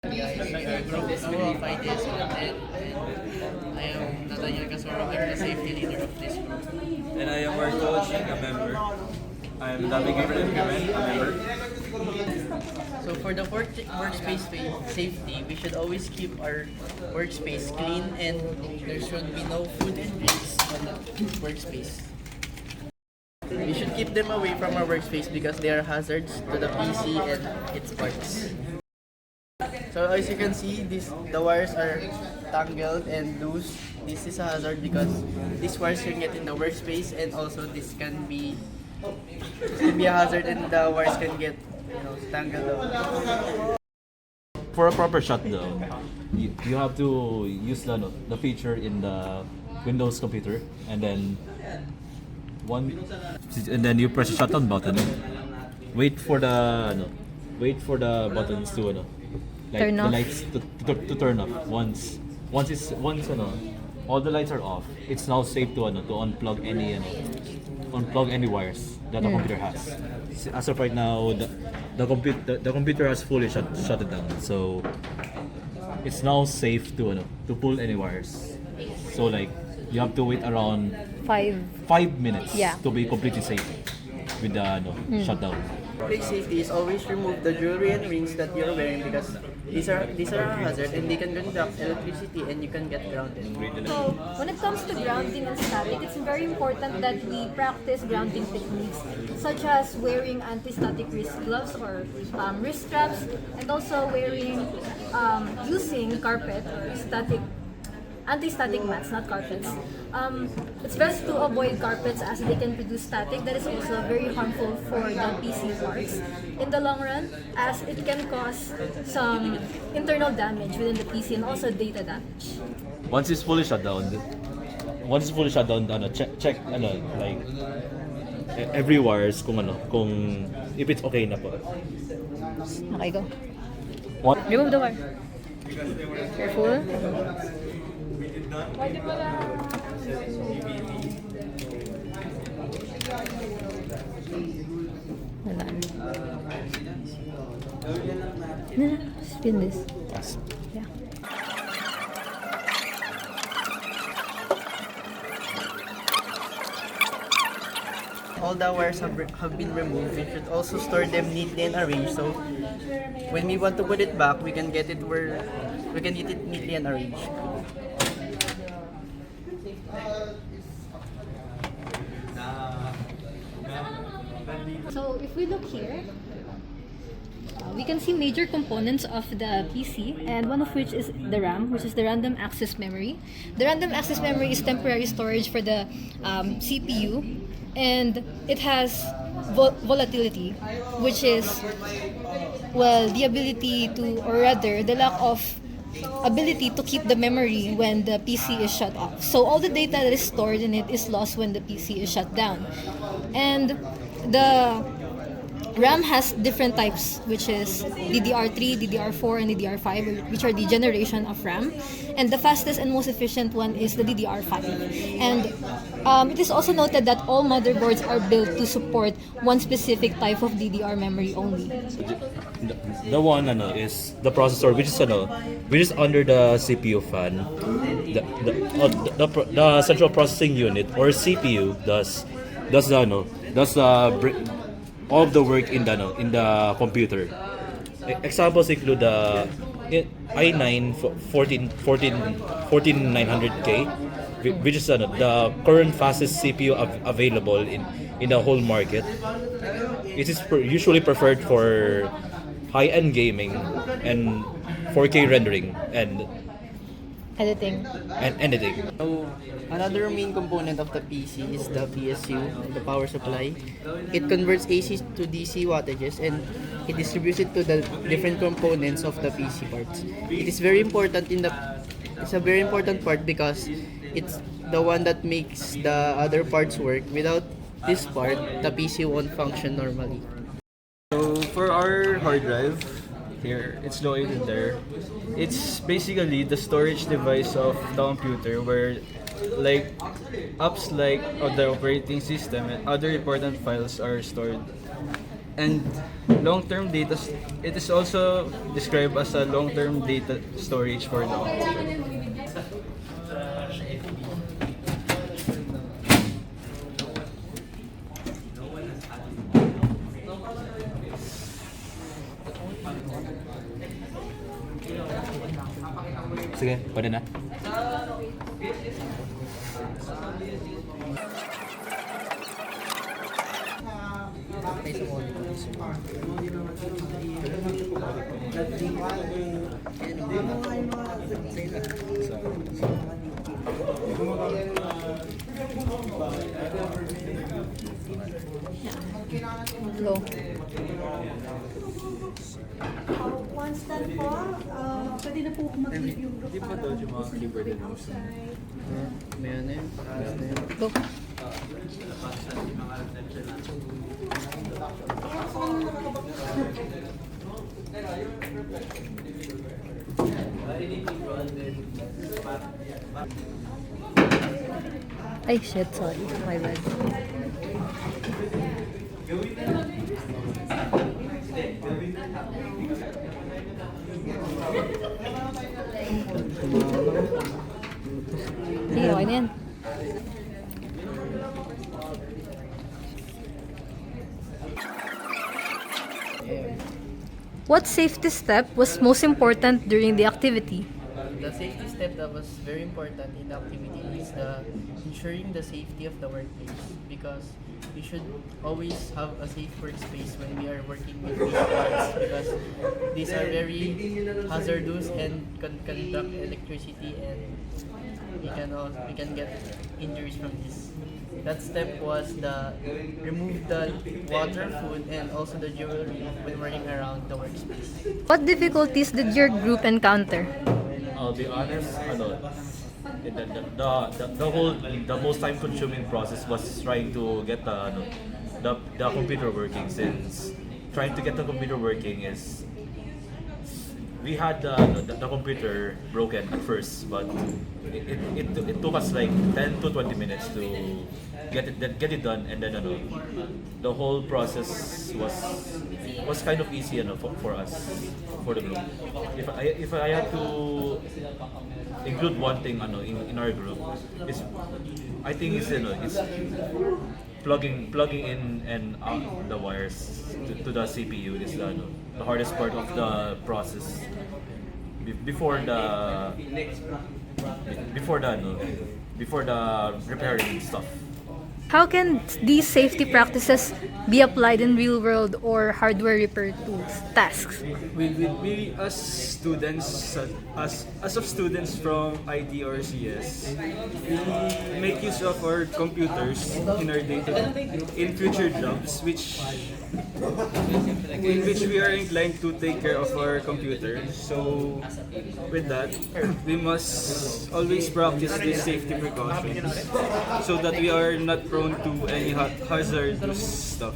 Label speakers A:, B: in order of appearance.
A: Group of ideas and I am Nathaniel Casoro. I'm the safety leader of this group.
B: And I am Marco Ching, a member. I am Navigator Implement, a member.
A: So for the workspace safety, we should always keep our workspace clean and there should be no food and drinks on the workspace. We should keep them away from our workspace because they are hazards to the PC and its parts. So as you can see, the wires are tangled and loose. This is a hazard because these wires can get in the workspace and also this can be a hazard and the wires can get tangled up.
B: For a proper shutdown, you have to use the feature in the Windows computer, and then you press the shutdown button. Wait for the buttons to
C: Turn
B: the
C: off.
B: lights to turn off. Once all the lights are off, it's now safe to unplug any wires that the computer has. As of right now, the computer has fully shut it down. So it's now safe to pull any wires. So you have to wait around 5 minutes
C: Yeah.
B: to be completely safe with the shutdown.
A: Workplace safety is always remove the jewelry and rings that you're wearing because these are a hazard and they can conduct electricity and you can get grounded.
C: So, when it comes to grounding and static, it's very important that we practice grounding techniques such as wearing anti-static wrist gloves or wrist straps, and also using carpet or anti-static mats, not carpets. It's best to avoid carpets as they can produce static that is also very harmful for the PC parts in the long run, as it can cause some internal damage within the PC and also data damage.
B: Once it's fully shut down, check every wires kung if it's okay na po.
C: Okay, go.
B: What?
C: Remove the wire. Careful. Wala. Spin this. Yeah.
A: All the wires have been removed. We should also store them neatly and arranged so when we want to put it back, we can get it neatly and arranged.
C: So if we look here, we can see major components of the PC, and one of which is the RAM, which is the random access memory. The random access memory is temporary storage for the CPU, and it has volatility, which is, well, the ability to, or rather, the lack of ability to keep the memory when the PC is shut off. So all the data that is stored in it is lost when the PC is shut down. And the RAM has different types, which is DDR3, DDR4, and DDR5, which are the generation of RAM. And the fastest and most efficient one is the DDR5. And it is also noted that all motherboards are built to support one specific type of DDR memory only.
B: The one is the processor, which is under the CPU fan. The central processing unit or CPU does all of the work in the computer. Examples include the i9 14900K, which is the current fastest CPU available in the whole market. It is usually preferred for high-end gaming and 4K rendering and
C: Editing.
B: editing.
A: So another main component of the PC is the PSU, the power supply. It converts AC to DC wattages and it distributes it to the different components of the PC parts. It is very important it's a very important part because it's the one that makes the other parts work. Without this part, the PC won't function normally.
D: So for our hard drive, here, it's located there. It's basically the storage device of the computer where apps of the operating system and other important files are stored. And long-term data. It is also described as a long-term data storage for the computer.
B: Sige, pwede na.
C: Go.
E: Once done po, pwede na po mag-leave yung group.
D: Di ba daw yung mga keyboard and mouse?
A: May ano yun?
C: Go. Ay, shit, sorry. My bad. Sige, okay na yan. What safety step was most important during the activity?
A: The safety step that was very important in the activity is the ensuring the safety of the workplace, because we should always have a safe workspace when we are working with these parts, because these are very hazardous and can conduct electricity, and we can get injuries from this. That step was the remove the water, food, and also the jewelry when working around the workspace.
C: What difficulties did your group encounter?
B: I'll be honest, the most time consuming process was trying to get the computer working, since trying to get the computer working is we had the computer broken at first, but it took us like 10 to 20 minutes to get it done, and then the whole process was kind of easy for us, for the group. If I had to include one thing in our group, is I think it's plugging in and out the wires to the CPU is the hardest part of the process before the repairing stuff.
C: How can these safety practices be applied in real-world or hardware repair tools tasks?
D: We as students, as of students from IT or CS, we make use of our computers in our in future jobs, in which we are inclined to take care of our computers. So with that, we must always practice these safety precautions so that we are not prone to any hazardous stuff.